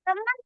समझ।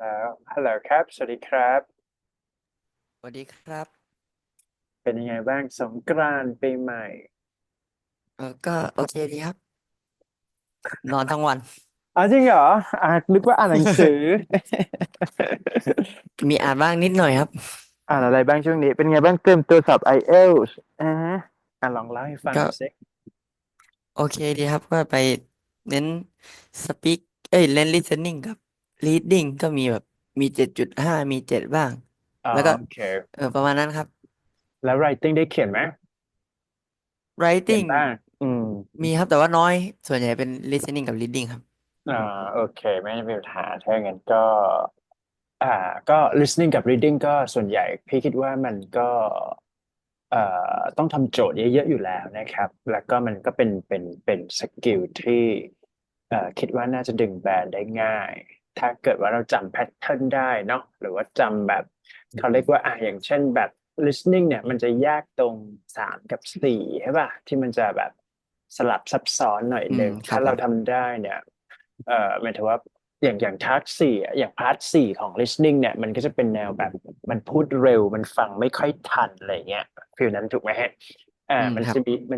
แล้วฮัลโหลครับสวัสดีครับสวัสดีครับเป็นยังไงบ้างสงกรานต์ปีใหม่ก็โอเคดีครับนอนทั้งวัน จริงเหรอนึกว่าอ่านหนังสือ มีอ่านบ้างนิดหน่อยครับอ่านอะไรบ้างช่วงนี้เป็นไงบ้างเตรียมตัวสอบ IELTS ลองเล่าให้ฟังหก็น่อยสิโอเคดีครับก็ไปเน้นสปีกเน้น listening กับ reading ก็มีแบบมี7.5มี7บ้างแล้วก็โอเคประมาณนั้นครับ แล้ว writing ได้เขียนไหมเขียน writing บ้างมีครับแต่ว่าน้อยส่วนใหญ่เป็น listening กับ reading ครับอ่าโอเคไม่มีปัญหาถ้าอย่างนั้นอ่าก็ listening กับ reading ก็ส่วนใหญ่พี่คิดว่ามันก็เอ่ต้องทำโจทย์เยอะๆอยู่แล้วนะครับแล้วก็มันก็เป็นสกิลที่คิดว่าน่าจะดึงแบรนด์ได้ง่ายถ้าเกิดว่าเราจำแพทเทิร์นได้เนาะหรือว่าจำแบบเขาเรียกว่าอย่างเช่นแบบ listening เนี่ยมันจะยากตรง3 กับ 4ใช่ป่ะที่มันจะแบบสลับซับซ้อนหน่อยหนึ่งครัถ้าบผมเราทำได้เนี่ยหมายถึงว่าอย่างทาร์กสี่อย่างพาร์ทสี่ของ listening เนี่ยมันก็จะเป็นแนวแบบมันพูดเร็วมันฟังไม่ค่อยทันอะไรเงี้ยฟีลนั้นถูกไหมฮะมันครับ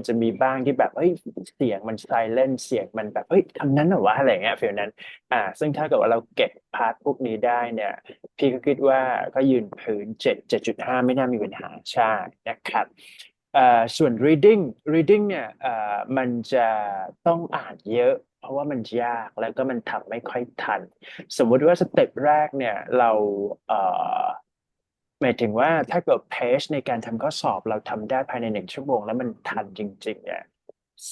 จะมีบ้างที่แบบเฮ้ยเสียงมันไซเลนเสียงมันแบบเฮ้ยคำนั้นเหรอวะอะไรเงี้ยฟีลนั้นซึ่งถ้าเกิดว่าเราเก็บพาร์ทพวกนี้ได้เนี่ยพี่ก็คิดว่าก็ยืนพื้น7.5ไม่น่ามีปัญหาใช่นะครับส่วน reading เนี่ยมันจะต้องอ่านเยอะเพราะว่ามันยากแล้วก็มันทำไม่ค่อยทันสมมุติว่าสเต็ปแรกเนี่ยเราเอ่อหมายถึงว่าถ้าเกิดเพจในการทำข้อสอบเราทำได้ภายใน1 ชั่วโมงแล้วมันทันจริงๆเนี่ย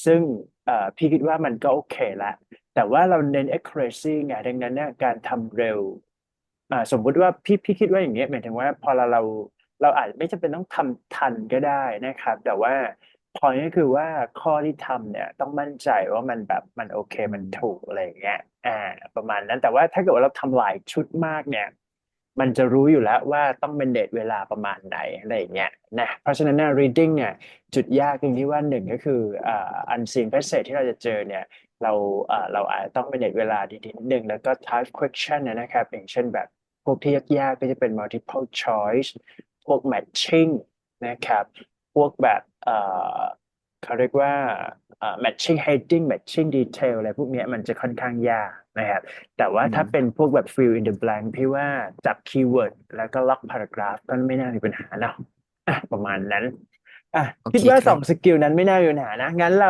ซึ่งพี่คิดว่ามันก็โอเคละแต่ว่าเราเน้น accuracy ไงดังนั้นเนี่ยการทำเร็วสมมุติว่าพี่คิดว่าอย่างเงี้ยหมายถึงว่าพอเราอาจไม่จำเป็นต้องทำทันก็ได้นะครับแต่ว่าพอยก็คือว่าข้อที่ทำเนี่ยต้องมั่นใจว่ามันแบบมันโอเคมันถูกอะไรอย่างเงี้ยอ่าประมาณนั้นแต่ว่าถ้าเกิดว่าเราทำหลายชุดมากเนี่ยมันจะรู้อยู่แล้วว่าต้องเป็นเดทเวลาประมาณไหนอะไรอย่างเงี้ยนะเพราะฉะนั้นเนี่ย reading เนี่ยจุดยากตรงที่ว่าหนึ่งก็คือunseen passage ที่เราจะเจอเนี่ยเราเราอาจจะต้องเป็นเดทเวลาดีๆนิดนึงแล้วก็ type question นะครับอย่างเช่นแบบพวกที่ยากๆก็จะเป็น multiple choice พวก matching นะครับพวกแบบเขาเรียกว่าmatching heading matching detail อะไรพวกเนี้ยมันจะค่อนข้างยากนะครับแต่ว่าถ้าเป็นพวกแบบ fill in the blank พี่ว่าจับคีย์เวิร์ดแล้วก็ล็อก paragraph ก็ไม่น่ามีปัญหาเนาะประมาณนั้นโอคิดว่าเคครับ2 สกิลนั้นไม่น่ามีปัญหานะงั้นเร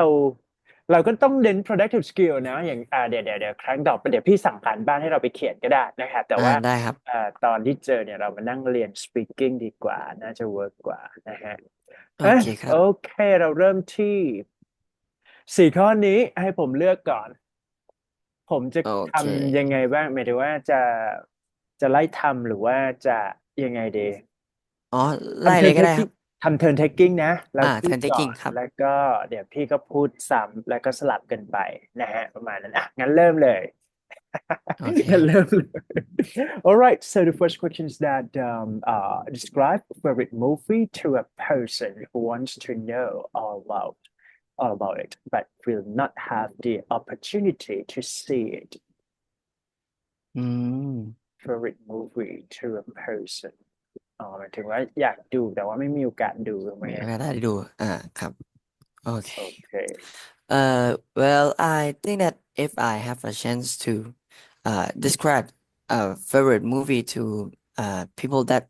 าก็ต้องเน้น productive skill นะอย่างเดี๋ยวครั้งต่อไปเดี๋ยวพี่สั่งการบ้านให้เราไปเขียนก็ได้นะครับแต่ว่าได้ครับตอนที่เจอเนี่ยเรามานั่งเรียน speaking ดีกว่าน่าจะเวิร์กกว่านะฮะโออ่ะโอเคครับเคเราเริ่มที่4 ข้อนี้ให้ผมเลือกก่อนผมจะโอทเคำยังไงบ้างหมายถึงว่าจะไล่ทำหรือว่าจะยังไงดีอ๋อไล่ทำ เล turn ยก็ได้ครั taking บทำ turn taking นะแล้วพูด turn ก่อ taking นครับแล้วก็เดี๋ยวพี่ก็พูดซ้ำแล้วก็สลับกันไปนะฮะประมาณนั้นงั้นเริ่มเลย โอเค งั้ครับ นเริ่มเลย All right so the first question is that describe favorite movie to a person who wants to know all about it but will not have the opportunity to see it อืม favorite movie to a person หมายถึงว่าอยากดูแต่ว่าไม่มีโอกาสดูถูกไหมมีโอฮะกาสได้ดูครับโอเค โอเค well I think that if I have a chance to describe a favorite movie to people that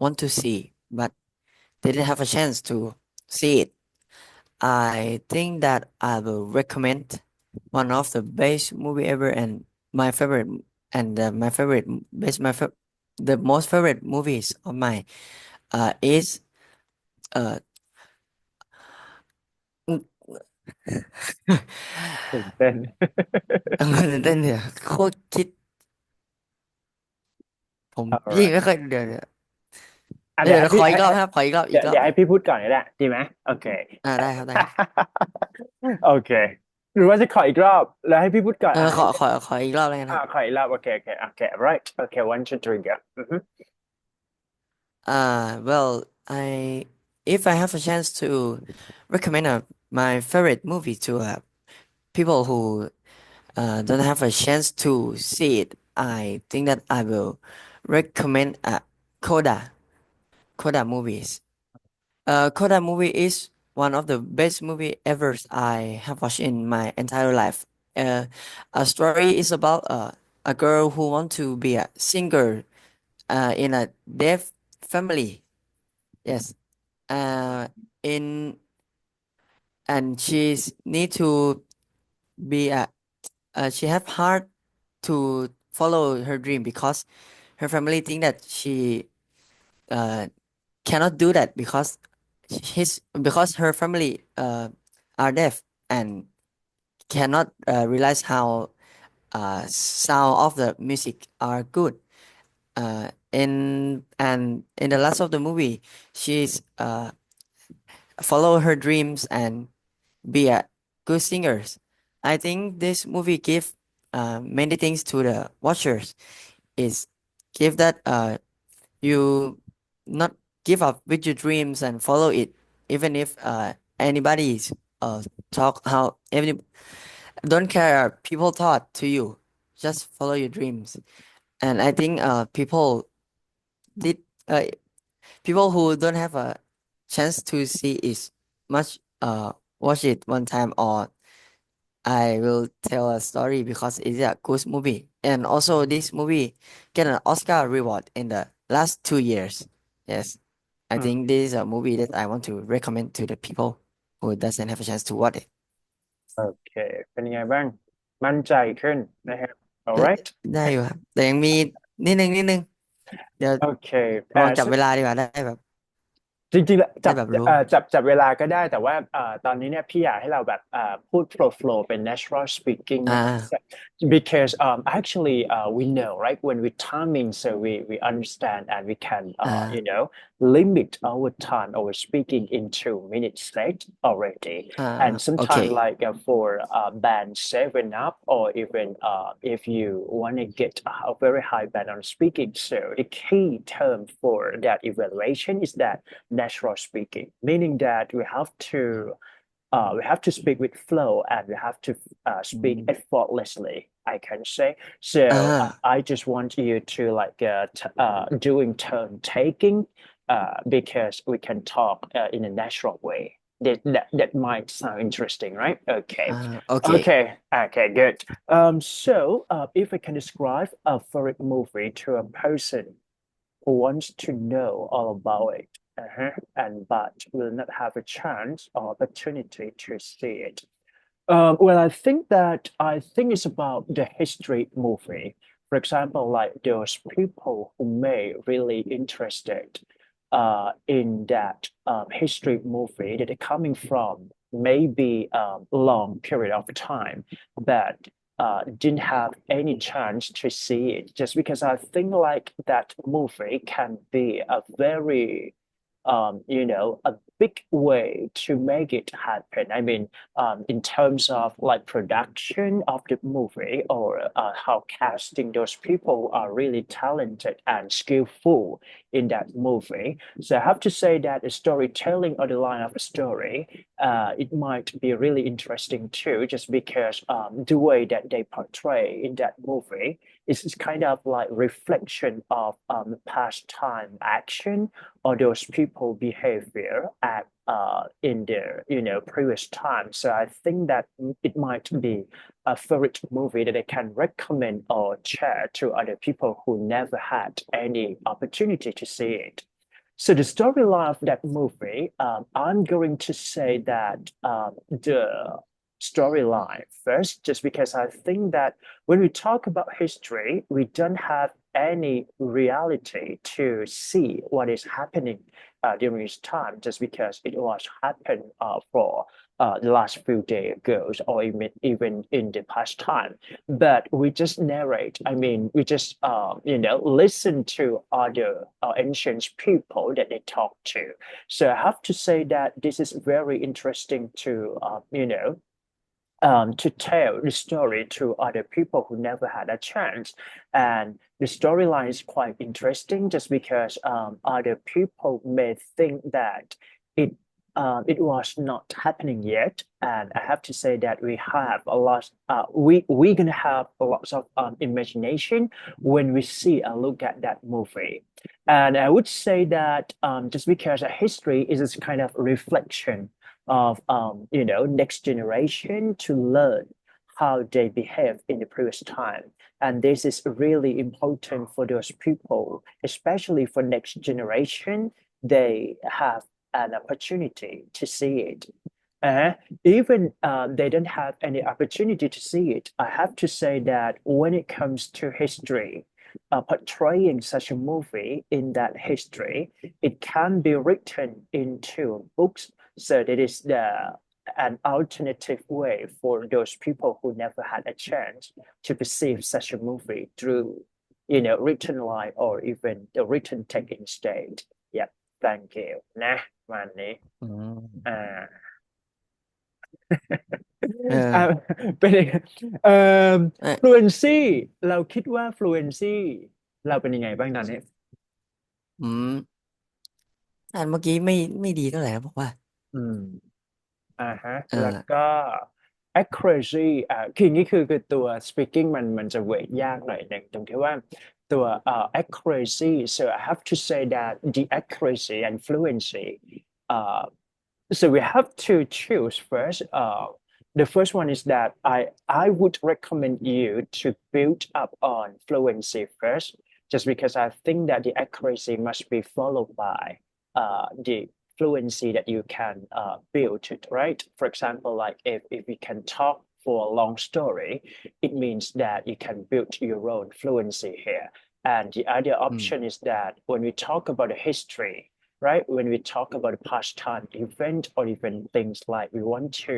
want to see but they didn't have a chance to see it I think that I will recommend one of the best movie ever and my favorite and my favorite best my fa the most favorite movies of mine is uh ตื่นเต้น ตื่นเต้นเนี่ยโคตรคิดผม พี่ไม่ alright เคยเดี๋ยวเดี๋ยวเดี๋ยวขออีให้พี่ให้กรอบนะครับขออีกรอบอีกรอบเดี๋ยวให้พี่พูดก่อนก็ได้ดีไหมโอเค ได้ครับได้ครับ โอเคหรือว่าจะขออีกรอบแล้วให้พี่พูดก่อนขออีกรอบเลยนะครับขออีกรอบโอเค right โอเค one two three go well if I have a chance to recommend my favorite movie to people who don't have a chance to see it I think that I will recommend Coda Coda movies. Coda movie is one of the best movie ever I have watched in my entire life. Uh, a story is about a girl who want to be a singer in a deaf family. Yes. Uh, in and she's need to be a she have hard to follow her dream because her family think that she uh cannot do that because her family are deaf and cannot realize how sound of the music are good. In the last of the movie, she's follow her dreams and be a good singers. I think this movie give many things to the watchers. Is give that you not give up with your dreams and follow it, even if anybody talk how any don't care people thought to you. Just follow your dreams. And I think did uh, people who don't have a chance to see it much watch it one time, or I will tell a story because it's a good movie. And also this movie get an Oscar reward in the last 2 years. Yes. I think this is a movie that I want to recommend to the people who doesn't have a chance to watch it. โอเคเป็นยังไงบ้างมั่นใจขึ้นนะครับ เอ้ย alright ได้อยู่ครับแต่ยังมีนิดนึงเดี๋ยวโอเคลองจับซึ่ง เวลาดีกว่าได้แบบจริงๆแล้วจับรู้จับเวลาก็ได้แต่ว่าตอนนี้เนี่ยพี่อยากให้เราแบบพูดflow เป็น natural speaking อ่านะครับ because actually we know right when we timing so we understand and we canอ่าlimit our time our speaking in 2 minutes set already อ่า and โอเค sometimes like for band 7 up or even if you want to get a very high band on speaking so the key term for that evaluation is that natural speaking, meaning that we have to speak with flow and we have to speak effortlessly. I can say. อ่า So I just want you to like doing turn taking because we can talk in a natural way. That might sound interesting, right? อ่า Okay. โอเค Okay, good. So if I can describe a favorite movie to a person who wants to know all about it, and but will not have a chance or opportunity to see it. Well, I think it's about the history movie. For example, like those people who may really interested in that history movie that are coming from maybe long period of time, but didn't have any chance to see it just because I think like that movie can be a very a big way to make it happen. I mean, in terms of like production of the movie or how casting those people are really talented and skillful in that movie. So I have to say that the storytelling or the line of a story, it might be really interesting too, just because the way that they portray in that movie is kind of like reflection of past time action or those people behavior at in their previous time. So I think that it might be a favorite movie that I can recommend or share to other people who never had any opportunity to see it. So the storyline of that movie, I'm going to say that the storyline first, just because I think that when we talk about history, we don't have any reality to see what is happening during this time, just because it was happened for the last few days ago, or even in the past time. But we just narrate. I mean, we just listen to other ancient people that they talk to. So I have to say that this is very interesting to tell the story to other people who never had a chance. And the storyline is quite interesting just because other people may think that it it was not happening yet, and I have to say that we have a lot. We're gonna have a lot of imagination when we see a look at that movie, and I would say that just because a history is a kind of reflection of next generation to learn how they behave in the previous time, and this is really important for those people, especially for next generation. They have an opportunity to see it. Uh, Even they don't have any opportunity to see it, I have to say that when it comes to history, portraying such a movie in that history, it can be written into books. So that is an alternative way for those people who never had a chance to perceive such a movie through, written line or even the written text instead. Yep, thank you. นะวันนี้อืมอ่า เอ อ่าอเป็นยังไงเอ่อ เอ้ย fluency เราคิดว่า fluency เราเป็นยังไงบ้างตอนนี้อืมอ่านเมื่อกี้ไม่ดีเท่าไหร่นะบอกว่าอืมฮะเออแล้วก็ accuracy คืออย่างนี้คือตัว speaking มันจะเวทยากหน่อยหนึ่งตรงที่ว่าตัว accuracy so I have to say that the accuracy and fluency uh, so we have to choose first. The first one is that I would recommend you to build up on fluency first, just because I think that the accuracy must be followed by the fluency that you can build it, right? For example, like if you can talk for a long story, it means that you can build your own fluency here. And the other อืม option is that when we talk about the history, right? When we talk about the past time event or even things like we want to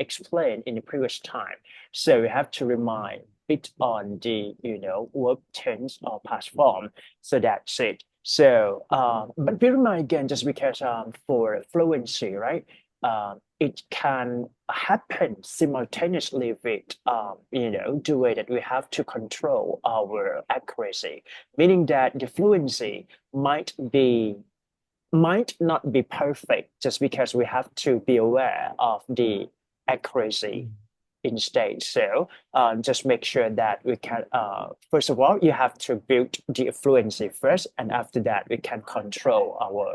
explain in the previous time, so we have to remind it on the verb tense or past form. So that's it. So, but bear in mind again, just because for fluency, right? It can happen simultaneously with the way that we have to control our accuracy, meaning that the fluency might not be perfect just because we have to be aware of the อื accuracy ม instead. So just make sure that we can, first of all, you have to build the fluency first, and after that, we can control our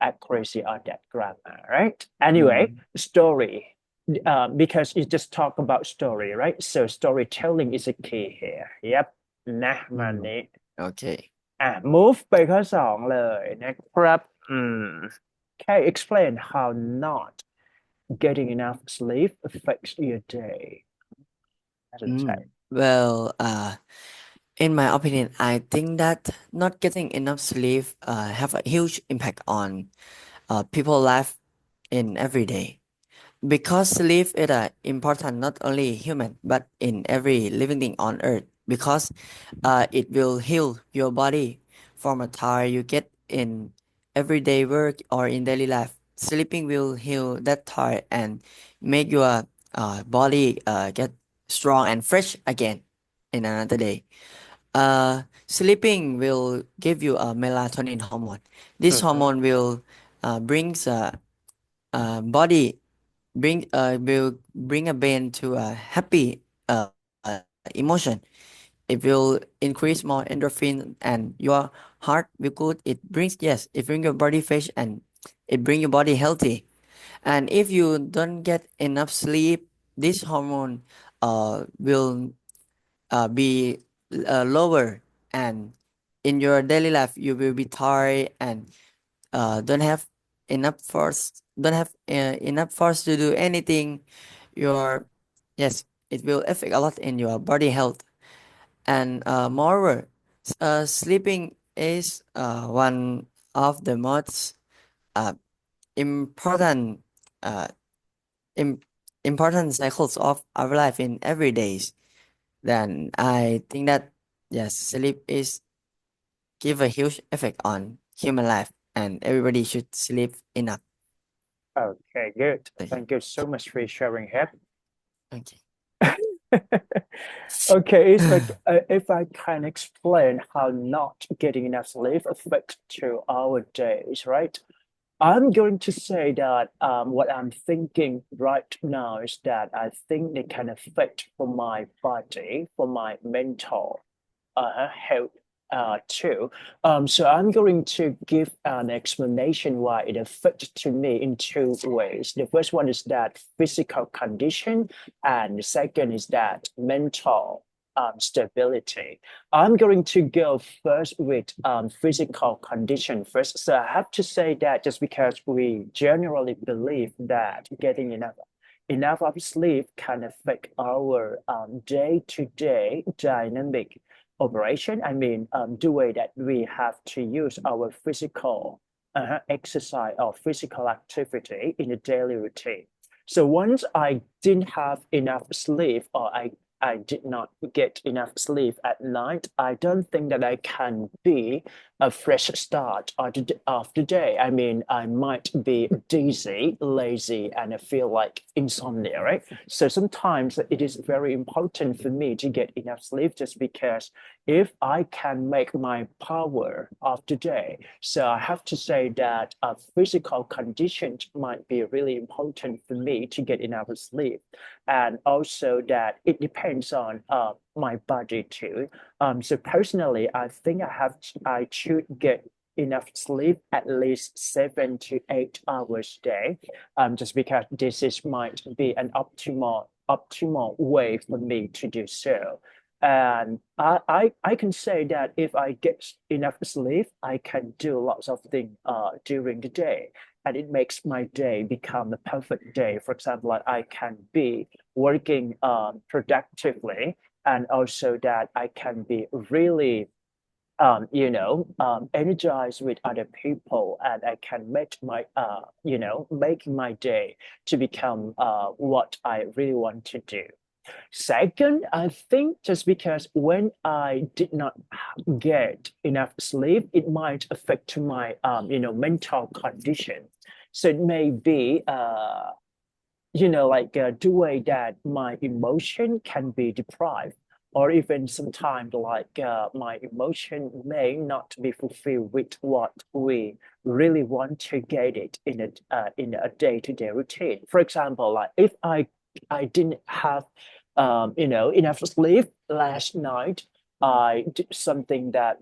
accuracy on that grammar, right? อืม Anyway, story. Because you just talk about story, right? So storytelling is a key here. Yep. นะอืมมันนี้ โอเค move ไปข้อสองเลยนะครับอืม Okay, explain how not getting enough sleep affects your day น่าสนใจ Mm. Well, in my opinion, I think that not getting enough sleep have a huge impact on people life in every day. Because sleep is important not only human but in every living thing on earth. Because it will heal your body from a tire you get in everyday work or in daily life. Sleeping will heal that tire and make your body get strong and fresh again in another day. Sleeping will give you a melatonin hormone. This อือฮึhormone will brings body will bring a brain to a happy emotion. It will increase more endorphin and your heart will good. It brings yes, it bring your body fresh and it bring your body healthy. And if you don't get enough sleep, this hormone will be lower, and in your daily life you will be tired and don't have enough force to do anything. Your yes, it will affect a lot in your body health. And moreover, sleeping is one of the most uh, important uh, im- important cycles of our life in every days. Then I think that yes, sleep is give a huge effect on human life, and everybody should sleep enough. Okay, good. Okay. Thank you so much for sharing here. Okay. Okay, if I can explain how not getting enough sleep affects to our days, right? I'm going to say that what I'm thinking right now is that I think they can affect for my body, for my mental health too. So I'm going to give an explanation why it affects to me in two ways. The first one is that physical condition, and the second is that mental stability. I'm going to go first with physical condition first. So I have to say that just because we generally believe that getting enough of sleep can affect our day-to-day dynamic operation. I mean, the way that we have to use our physical exercise or physical activity in a daily routine. So once I didn't have enough sleep or I did not get enough sleep at night, I don't think that I can be a fresh start of the day. I mean, I might be dizzy, lazy, and I feel like insomnia, right? So sometimes it is very important for me to get enough sleep just because if I can make my power of the day. So I have to say that physical conditions might be really important for me to get enough sleep. And also that it depends on my body too. So personally, I think I should get enough sleep at least 7 to 8 hours a day, just because this is might be an optimal way for me to do so. And I can say that if I get enough sleep, I can do lots of things during the day. And it makes my day become the perfect day. For example, like I can be working productively, and also that I can be really energized with other people, and I can make making my day to become what I really want to do. Second, I think just because when I did not get enough sleep, it might affect to my mental condition. So it may be like the way that my emotion can be deprived, or even sometimes like my emotion may not be fulfilled with what we really want to get it in a day-to-day routine. For example, like if I didn't have enough sleep last night, I did something that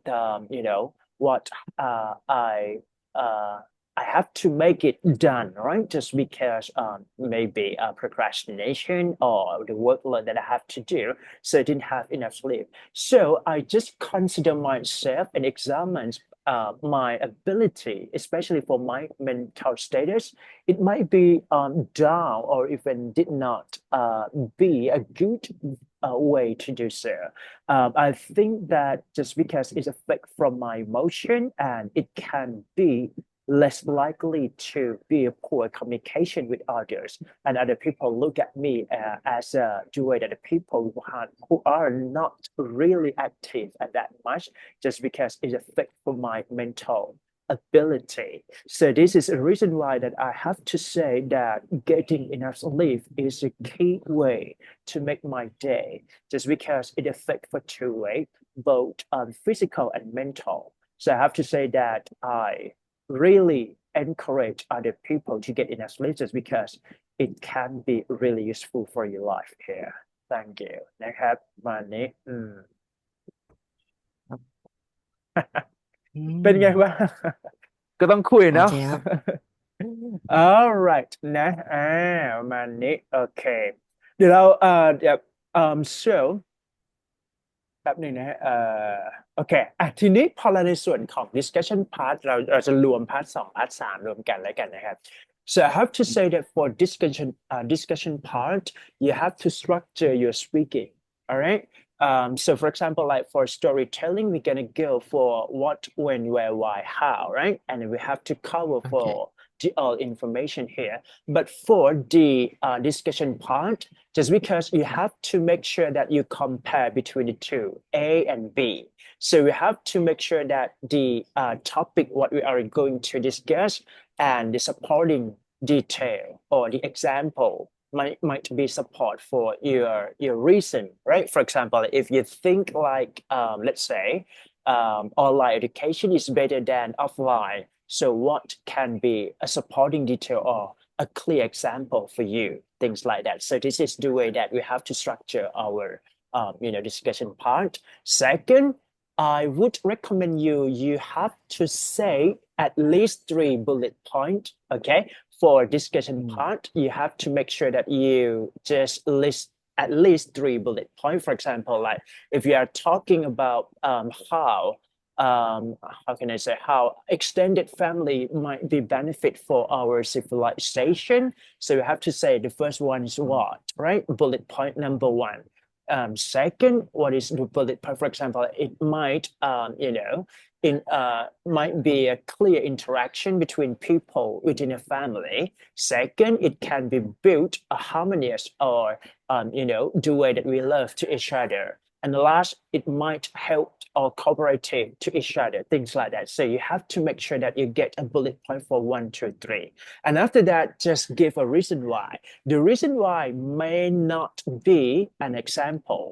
what I uh I have to make it done, right? Just because maybe procrastination or the workload that I have to do, so I didn't have enough sleep. So I just consider myself and examine my ability, especially for my mental status. It might be down or even did not be a good way to do so. I think that just because it's affect from my emotion, and it can be less likely to be a poor communication with others, and other people look at me as the way that the people who are not really active at that much, just because it affects for my mental ability. So this is a reason why that I have to say that getting enough sleep is a key way to make my day, just because it affects for two ways, both physical and mental. So I have to say that I really encourage other people to get enough sleep just because it can be really useful for your life here. Thank you นะครับมานี้ครับอืเป็นไงบ้าง มก็ต้องคุยเนาะ โอเคครับ alright นะประมาณนี้โอเคเดี๋ยวเราเดี๋ยวso แป๊บหนึ่งนะฮะโอเคทีนี้พอเราในส่วนของ discussion part เราจะรวม part 2 part 3รวมกันแล้วกันนะครับ so I have to say that for discussion part you have to structure your speaking, all right. So for example, like for storytelling, we're gonna go for what, when, where, why, how, right? And we have to cover Okay. for the all information here. But for the discussion part, just because you have to make sure that you compare between the two, A and B. So we have to make sure that the topic, what we are going to discuss, and the supporting detail or the example might be support for your reason, right? For example, if you think like let's say online education is better than offline, So what can be a supporting detail or a clear example for you, things like that. So this is the way that we have to structure our discussion part. Second, I would recommend you have to say at least three bullet points. Okay, for discussion Mm. part, you have to make sure that you just list at least three bullet points. For example, like if you are talking about how can I say, how extended family might be benefit for our civilization. So you have to say the first one is Mm. what, right? Bullet point number one. Second, what is the bullet point? For example, it might, might be a clear interaction between people within a family. Second, it can be built a harmonious or, the way that we love to each other. And last, it might help or cooperative to each other, things like that. So you have to make sure that you get a bullet point for one, two, three. And after that, just give a reason why. The reason why may not be an example.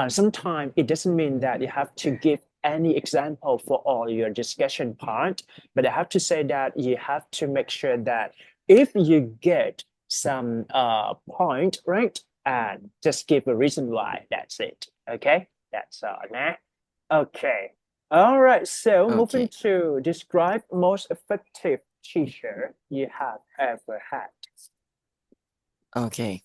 Sometimes it doesn't mean that you have to give any example for all your discussion part, but I have to say that you have to make sure that if you get some point, right, and just give a reason why. That's it. Okay, that's all. Nah. Okay. All right. So moving Okay. to describe most effective teacher you have ever had. Okay.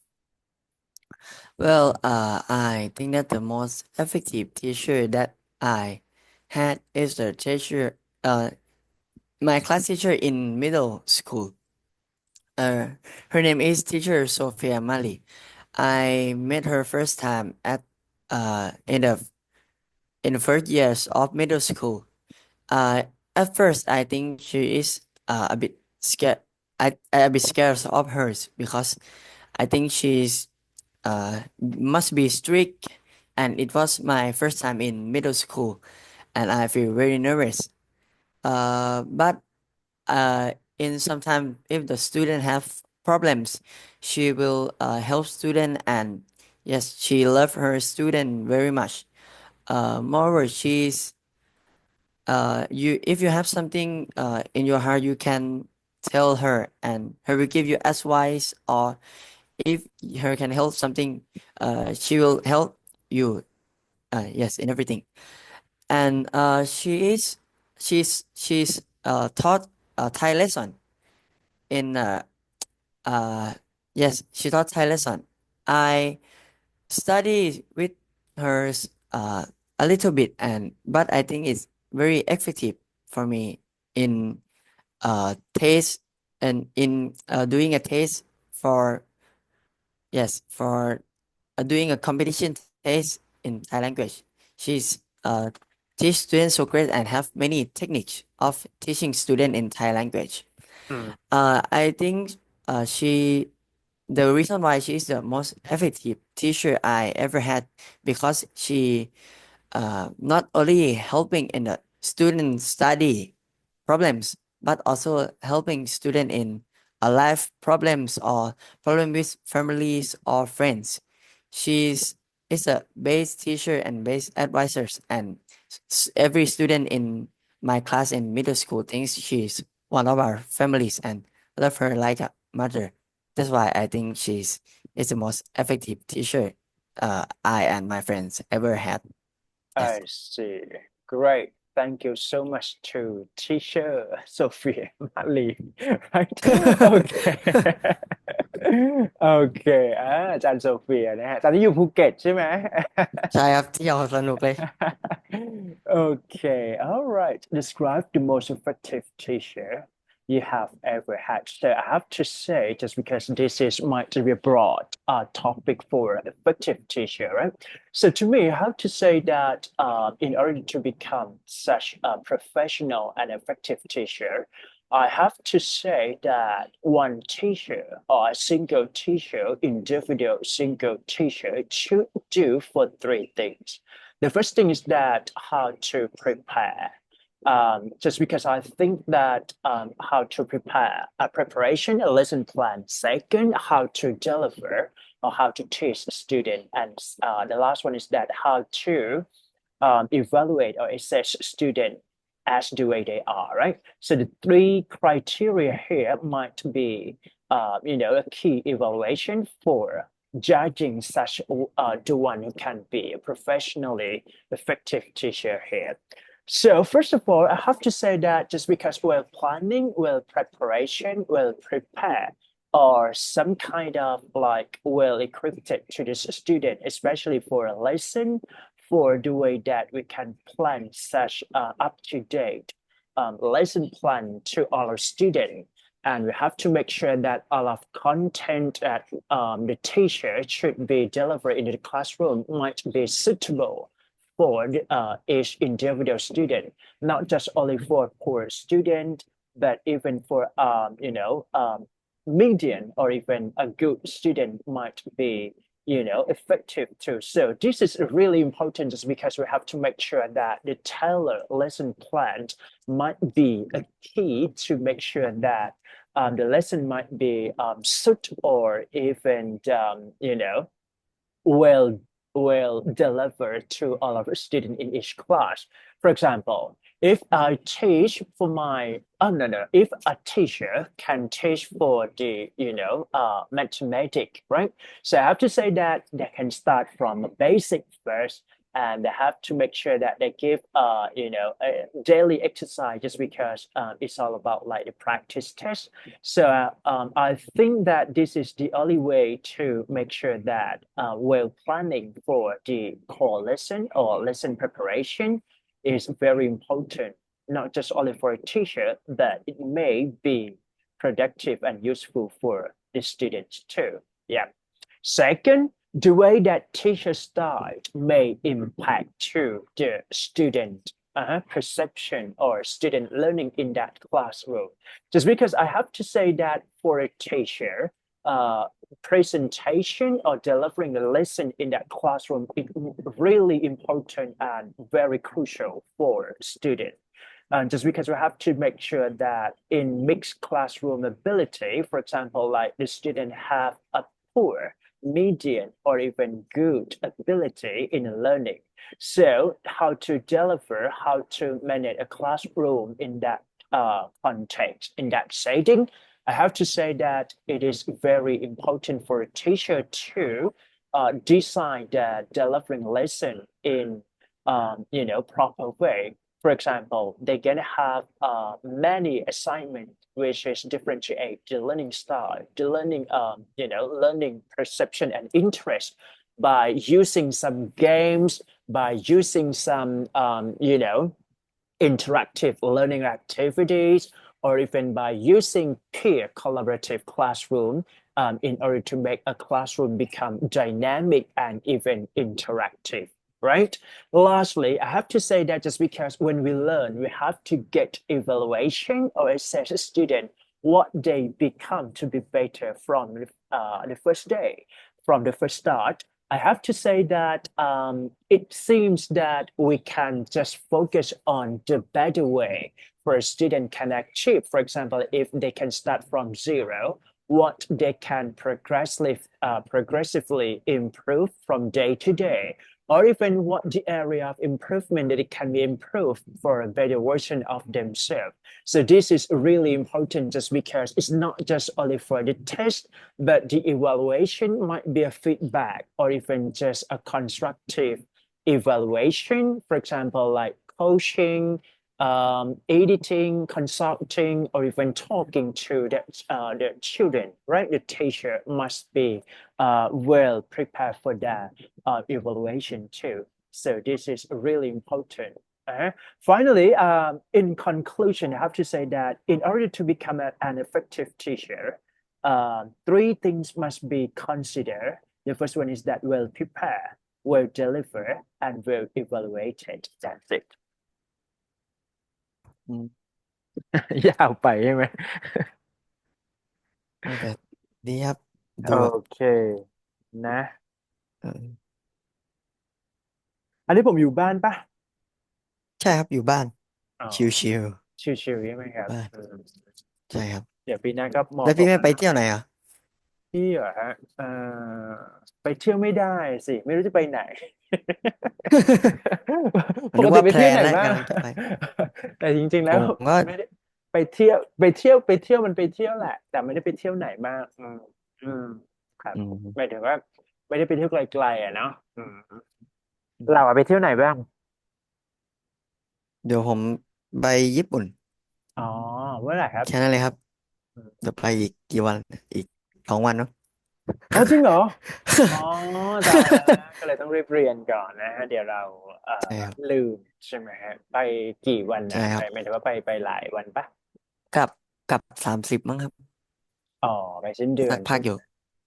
Well, I think that the most effective teacher that I had is the teacher, my class teacher in middle school. Uh, Her name is teacher Sophia Mali. I met her first time at in the first years of middle school. Uh, at first I think she is a bit scared. I a bit scared of hers because I think she's must be strict, and it was my first time in middle school, and I feel very nervous. But in some time, if the student have problems, she will help student, and yes, she love her student very much. Moreover, she's you if you have something in your heart, you can tell her, and her will give you advice, or if her can help something, she will help you. Yes, in everything. And she's taught a Thai lesson in uh yes, she taught Thai lesson. I study with her uh a little bit, and but I think it's very effective for me in taste, and in doing a taste for, yes, for doing a competition test in Thai language. She's teach students so great and have many techniques of teaching student in Thai language. Mm. I think she the reason why she is the most effective teacher I ever had, because she not only helping in the student study problems, but also helping student in life problems or problem with families or friends. She's is a base teacher and base advisors, and every student in my class in middle school thinks she's one of our families and love her like a mother. That's why I think she's is the most effective teacher I and my friends ever had. Yes. I see. Great. Thank you so much to teacher Sophia Mali. Right? Okay. โอเคอาจารย์โซเฟียนะฮะตอนนี้อยู่ภูเก็ตใช่ไหม ใช่ครับเที่ยวสนุกเลย Okay, all right. Describe the most effective teacher you have ever had. So I have to say, just because this is might be a broad topic for effective teacher, right? So to me, I have to say that in order to become such a professional and effective teacher, I have to say that one teacher or a single teacher, individual single teacher should do for three things. The first thing is that how to prepare. Just because I think that how to prepare a preparation, a lesson plan. Second, how to deliver or how to teach the student. And the last one is that how to evaluate or assess student. as the way they are, right? So the three criteria here might be, a key evaluation for judging such the one who can be a professionally effective teacher here. So first of all, I have to say that just because well planning, well preparation, well prepare, or some kind of like well equipped to the student, especially for a lesson, for the way that we can plan such up-to-date lesson plan to all our students. And we have to make sure that all of content that the teacher should be delivered in the classroom might be suitable for each individual student, not just only for poor student, but even for median or even a good student might be effective too. So this is really important just because we have to make sure that the tailored lesson plan might be a key to make sure that the lesson might be suitable or even well will deliver to all of our students in each class. For example, if I teach for my, oh no, if a teacher can teach for the, mathematics, right? So I have to say that they can start from basic first, and they have to make sure that they give, a daily exercise just because it's all about like the practice test. So I think that this is the only way to make sure that while planning for the core lesson or lesson preparation is very important, not just only for a teacher, but it may be productive and useful for the students too. Yeah. Second, the way that teacher style may impact to the student perception or student learning in that classroom. Just because I have to say that for a teacher, presentation or delivering a lesson in that classroom is really important and very crucial for students. And just because we have to make sure that in mixed classroom ability, for example, like the student have a poor, median, or even good ability in learning. So how to deliver, how to manage a classroom in that context, in that setting, I have to say that it is very important for a teacher to design the delivering lesson in proper way. For example, they're gonna have many assignments which is differentiate the learning style, the learning learning perception and interest by using some games, by using some interactive learning activities, or even by using peer collaborative classroom in order to make a classroom become dynamic and even interactive, right? Lastly, I have to say that just because when we learn, we have to get evaluation or assess a student what they become to be better from the first day, from the first start. I have to say that it seems that we can just focus on the better way for a student can achieve. For example, if they can start from zero, what they can progressively improve from day to day, or even what the area of improvement that it can be improved for a better version of themselves. So this is really important just because it's not just only for the test, but the evaluation might be a feedback or even just a constructive evaluation. For example, like coaching, editing, consulting, or even talking to the children, right? The teacher must be well prepared for that evaluation too. So this is really important. Finally, in conclusion, I have to say that in order to become an effective teacher, three things must be considered. The first one is that well prepared, well delivered, and well evaluated. That's it. อืม ยาวไปใช่ไหมโอ้แต่ดีครับโอดูแบบเคนะเอออันนี้ผมอยู่บ้านปะใช่ครับอยู่บ้านอ๋อชิวชิวๆใช่ไหมครับๆบ้านใช่ครับเดี๋ยวปีหน้าก็มแล้วตกแล้วพี่ไม่ไปเที่ยวไหนอ่ะพี่เหรอฮะไปเที่ยวไม่ได้สิไม่รู้จะไปไหน ปกติไปนึกว่าแพลนและเที่ยวไหนบ้าง กำลังจะไป แต่จริงๆแล้วผมก็ไม่ได้ไปเที่ยวมันไปเที่ยวแหละแต่ไม่ได้ไปเที่ยวไหนมากอืมครับอืมหมายถึงว่าไม่ได้ไปเที่ยวไกลๆอ่ะเนาะเราอะไปเที่ยวไหนบ้างเดี๋ยวผมไปญี่ปุ่นอ๋อเมื่อไหร่ครับแค่นั้นเลยครับอืมจะไปอีกกี่วันอีก2 วันเนาะ อ๋อจริงเหรออ๋อตายแล้วก็เลยต้องรีบเรียนก่อนนะฮะเดี๋ยวเราเอ่อ ใช่ครับลืมใช่ไหมฮะไปกี่วันนะใช่ครับไปหมายถึงว่าไปหลายวันปะกลับกลับ30มั้งครับอ๋อไปสิ้นเดือนใช่ไหมสักพักอยู่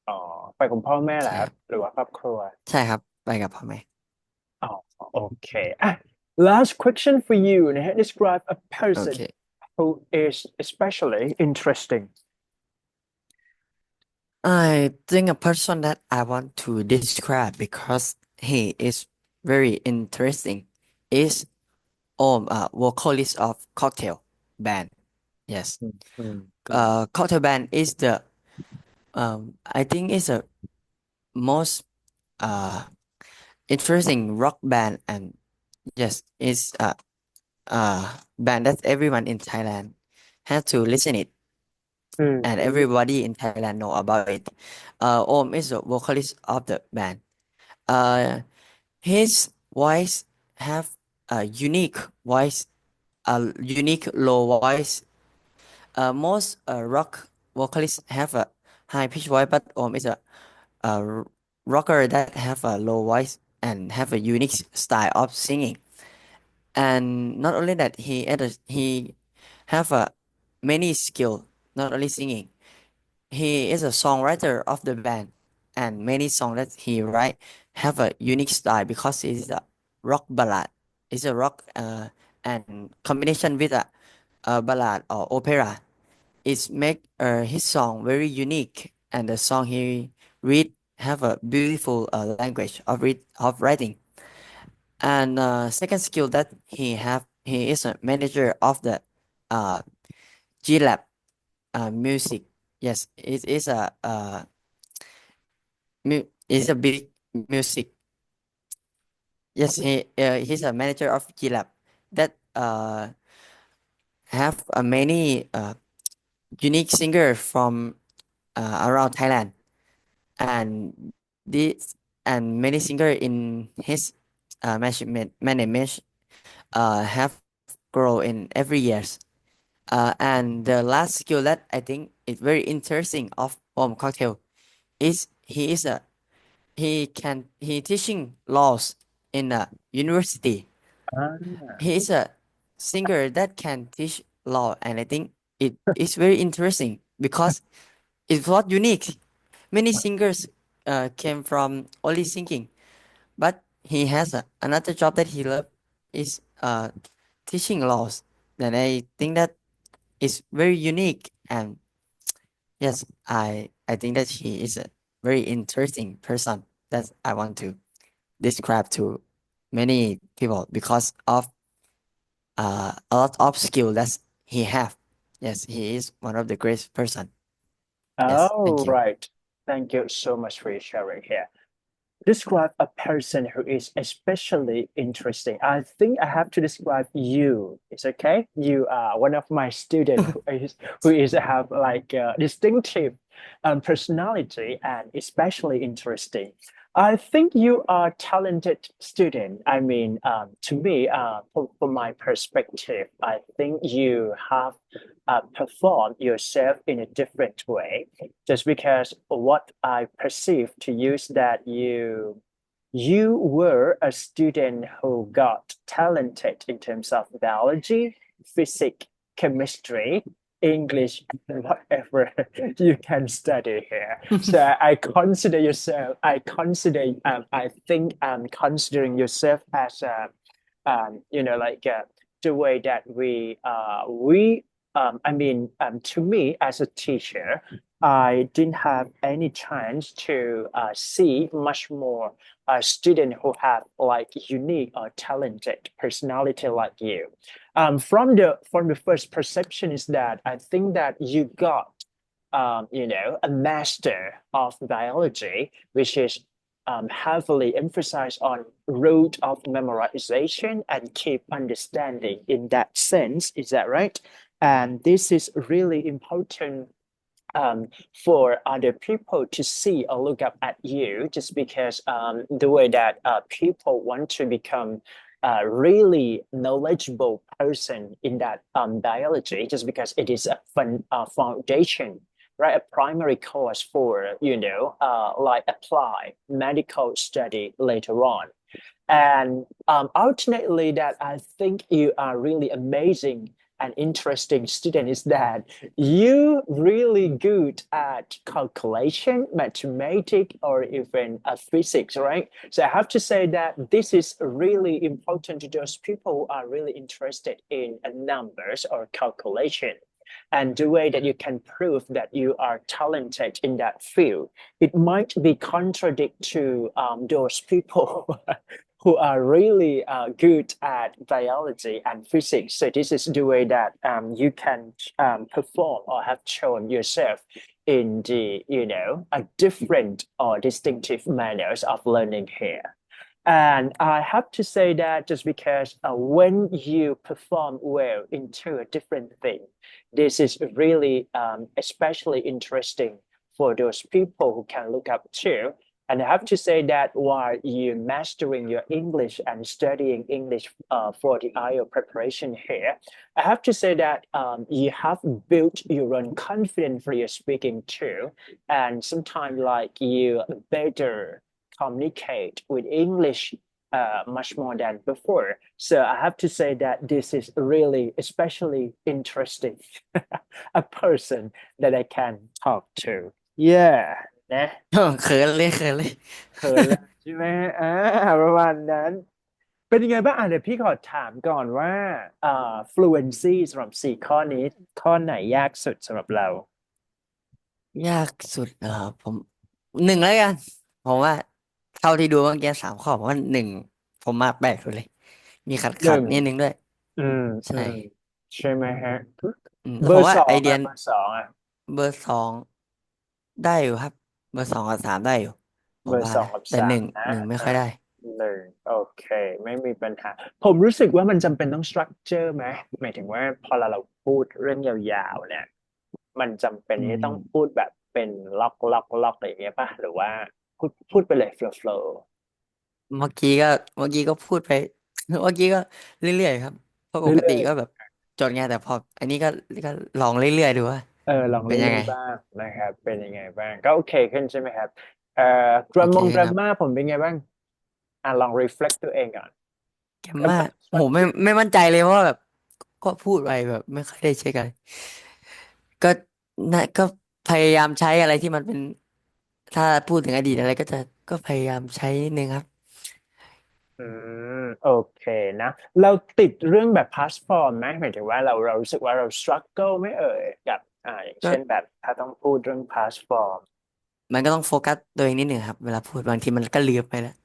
อ๋อไปกับพ่อแม่เหรอใช่ครับครับหรือว่าครอบครัว ใช่ครับไปกับพ่อแม่อ๋อโอเคอ่ะ last question for you นะฮะ describe a โอ person เค who is especially interesting I think a person that I want to describe because he is very interesting is vocalist of Cocktail band. Yes. อืมอืมอืม Cocktail band is the I think is the most uh interesting rock band and yes, it's band that everyone in Thailand has to listen it อืมand อืม everybody in Thailand know about it. Om is the vocalist of the band. Uh, his voice have a unique voice, a unique low voice. Most rock vocalists have a high pitch voice, but Om is a rocker that have a low voice and have a unique style of singing. And not only that, he have a many skill, not only singing. He is a songwriter of the band, and many songs that he write have a unique style because it is a rock ballad. It's a rock and combination with a ballad or opera. It's make his song very unique, and the song he read have a beautiful language of writing. And second skill that he is a manager of the uh, G Lab music. Yes, it is it's a big music. Yes, he's a manager of G Lab that have many unique singer from around Thailand and this and many singer in his management have grow in every years. And the last skill that I think is very interesting of Cocktail is he teaching laws in a university. Ah, He is a singer that can teach law, and I think it is very interesting because it's not unique. Many singers came from only singing, but he has another job that he loves is teaching laws. And I think that is very unique, and yes, I think that he is a very interesting person that I want to describe to many people because of a lot of skill that he have. Yes, he is one of the greatest person. Yes, oh, thank you. right. Thank you so much for your sharing here. Describe a person who is especially interesting. I think I have to describe you. It's okay. You are one of my students who is have like a distinctive personality and especially interesting. I think you are talented student. I mean, to me, from my perspective, I think you have performed yourself in a different way just because what I perceive to you is that you were a student who got talented in terms of biology, physics, chemistry, English, whatever you can study here. So I consider yourself, I think I'm considering yourself as a, like the way that I mean, to me as a teacher, I didn't have any chance to see much more student who have like unique or talented personality like you. From the first perception is that I think that you got a master of biology, which is heavily emphasize on route of memorization and keep understanding in that sense. Is that right? And this is really important um, for other people to see or look up at you just because the way that people want to become a really knowledgeable person in that biology just because it is a foundation, right? A primary course for, like apply medical study later on. And ultimately, that I think you are really amazing and interesting student is that you really good at calculation, mathematics, or even physics, right? So I have to say that this is really important to those people who are really interested in numbers or calculation. And the way that you can prove that you are talented in that field, it might be contradict to those people who are really good at biology and physics. So this is the way that you can perform or have shown yourself in the, a different or distinctive manners of learning here. And I have to say that just because when you perform well into a different thing, this is really especially interesting for those people who can look up to. And I have to say that while you're mastering your English and studying English for the IELTS preparation here, I have to say that you have built your own confidence for your speaking too. And sometimes like you better communicate with English much more than before. So I have to say that this is really especially interesting, a person that I can talk to. Yeah, นะ เขินเลยเขินเลย เขินเลยใช่ไหมประมาณนั้นเป็นยังไงบ้างเดี๋ยวพี่ขอถามก่อนว่าfluency สำหรับ4 ข้อนี้ข้อไหนยากสุดสำหรับเรา ยากสุดผมหนึ่งแล้วกันผมว่าเท่าที่ดูเมื่อกี้3 ข้อผมว่าหนึ่งผมมาแปลกสุดเลยมีขัดหนึ่งนิดนึงด้วยอืมอืใช่มใช่ไหมฮะแล้วผมเบอร์สองว่าไอเดียเบอร์สองเบอร์ 2ได้อยู่ครับเบอร์ 2 กับ 3ได้อยู่ผเบอร์มว่านะสองกับสามแต่หนึ่งไม่อ่าค่อยได้หนึ่งโอเคไม่มีปัญหาผมรู้สึกว่ามันจำเป็นต้อง structure ไหมหมายถึงว่าพอเราพูดเรื่องยาวๆเนี่ยมันจำเป็นอืที่ต้องพูมดแบบเป็นล็อกอะไรอย่างเงี้ยป่ะหรือว่าพูดไปเลย flow เมื่อกี้ก็เมื่อกี้ก็พูดไปเมื่อกี้ก็เรื่อยๆครับเพราะปกเรื่อยติก็แบบจดไงแต่พออันนี้ก็ลองเรื่อยๆดูว่าลองเป็นยังไงเรื่อยๆบ้างนะครับเป็นยังไงบ้างก็โอเคขึ้นใช่ไหมครับกโอราเคขึ้นครับ มมาผมเป็นไงบ้างลอง reflect ตัวเองก่อน แกมมาโอ้โหไม่มั่นใจเลยเพราะว่าแบบก็พูดไปแบบไม่ค่อยได้เช็คอะไรก็ก็พยายามใช้อะไรที่มันเป็นถ้าพูดถึงอดีตอะไรก็พยายามใช้นิดนึงครับอืโอเคนะเราติดเรื่องแบบ past form ไหมหมายถึงว่าเรารู้สึกว่าเรา struggle ไหม่เอ่ยกับอย่างก็เช่นแบบถ้าต้องพูดเรื่อง past form มันก็ต้องโฟกัสตัวเองนิดหนึ่งครับเวลาพูดบางทีมันก็ลืมไปแล้ว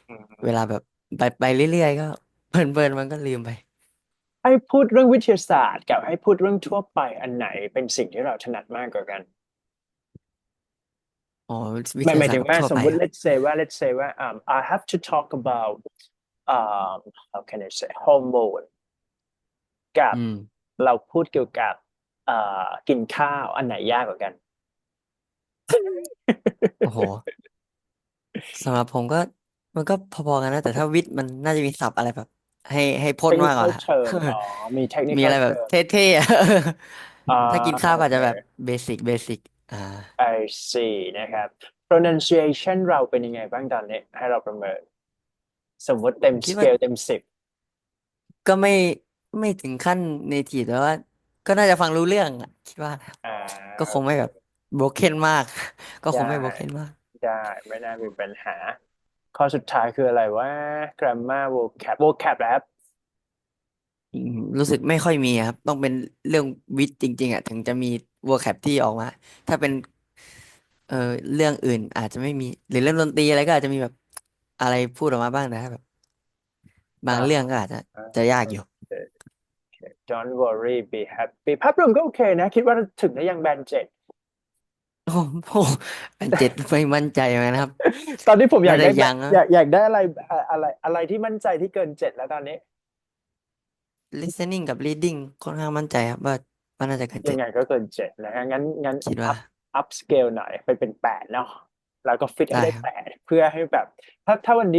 อืเวลามแบบไปเรื่อยๆก็เพลินมันก็ลืมไปให้พูดเรื่องวิทยาศาสตร์กับให้พูดเรื่องทั่วไปอันไหนเป็นสิ่งที่เราถนัดมากกว่ากันอ๋อวิหมายทยาศาสตร์กับถึงว่าสมมติ ทั่วไปครับ let's say ว่าI have to talk about how can I say hormone กับอืมเราพูดเกี่ยวกับกินข้าวอันไหนยากกว่ากัน โอ้โห สำหรับผมก็มันก็พอๆกันนะแต่ถ้าวิทย์มันน่าจะมีศัพท์อะไรแบบให้พ่นมากกว่า technical term อ๋อมี มีอะ technical ไรแบบเ term ท่ๆอะ อ่า ถ้ากินข้าวโอเค ก็อาจจะแบบเบสิกอ่า I see นะครับ pronunciation เราเป็นยังไงบ้างตอนนี้ให้เราประเมินสมมติเต็มคิดว่าสเกลเต็ม 10ก็ไม่ถึงขั้นเนทีฟแต่ว่าก็น่าจะฟังรู้เรื่องอะคิดว่านะอ่าก็คโอเคงไม่แบบโบรกเคนมากก็คได้งไม่โบรกเคนมากได้ไม่น่ามีปัญหาข้อสุดท้ายคืออะไรว่า grammar vocab นะครับอืมรู้สึกไม่ค่อยมีครับต้องเป็นเรื่องวิทย์จริงๆอ่ะถึงจะมี vocab ที่ออกมาถ้าเป็นเอ่อเรื่องอื่นอาจจะไม่มีหรือเรื่องดนตรีอะไรก็อาจจะมีแบบอะไรพูดออกมาบ้างนะครับ บางอ่าเรื่องก็อาจจะโอยากอยู่ เค don't worry be happy ภาพรวมก็โอเคนะคิดว่าถึงได้ยังแบนเจ็ด โอ้โหอันเจ็ดไม่มั่นใจเหมือนกันครับตอนนี้ผมอยาน่ากได้แบบจะยังนะ อยากได้อะไรอะไรที่มั่นใจที่เกิน7แล้วตอนนี้ listening กับ reading ค่อนข้างมั่นใจครับว่าน่าจะเกินยังเจ็ดไงก็เกิน7นะฮะงั้นคิดว่าอัพสเกลหน่อยไปเป็น8เนาะแล้วก็ฟิตให้ได้ได้ครับ8เพื่อให้แบบถ้าวันนี้